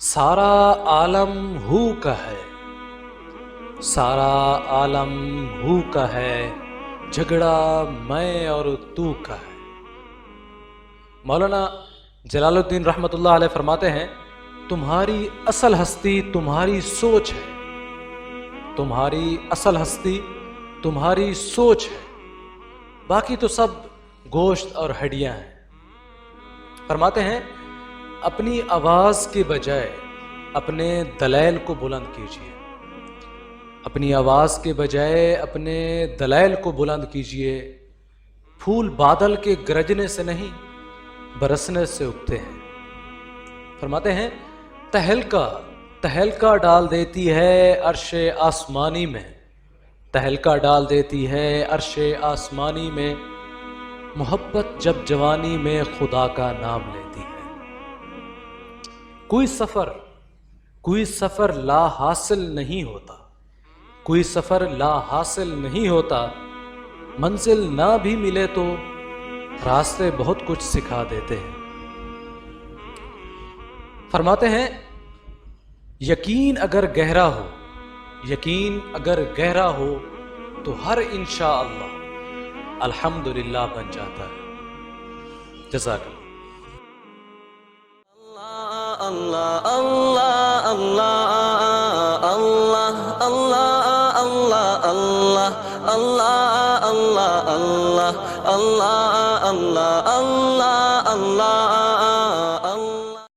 سارا عالم ہو کا ہے، سارا عالم ہو کا ہے، جھگڑا میں اور تو کا ہے۔ مولانا جلال الدین رحمۃ اللہ علیہ فرماتے ہیں، تمہاری اصل ہستی تمہاری سوچ ہے، تمہاری اصل ہستی تمہاری سوچ ہے، باقی تو سب گوشت اور ہڈیاں ہیں۔ فرماتے ہیں، اپنی آواز کے بجائے اپنے دلائل کو بلند کیجیے، اپنی آواز کے بجائے اپنے دلائل کو بلند کیجیے۔ پھول بادل کے گرجنے سے نہیں برسنے سے اگتے ہیں۔ فرماتے ہیں، تہلکا ڈال دیتی ہے عرش آسمانی میں، تہلکا ڈال دیتی ہے عرش آسمانی میں، محبت جب جوانی میں خدا کا نام لیتی ہے۔ کوئی سفر لا حاصل نہیں ہوتا، کوئی سفر لا حاصل نہیں ہوتا، منزل نہ بھی ملے تو راستے بہت کچھ سکھا دیتے ہیں۔ فرماتے ہیں، یقین اگر گہرا ہو، یقین اگر گہرا ہو تو ہر انشاءاللہ الحمدللہ بن جاتا ہے۔ جزاک اللہ۔ اللہ اللہ اللہ اللہ اللہ اللہ اللہ اللہ اللہ اللہ اللہ اللہ اللہ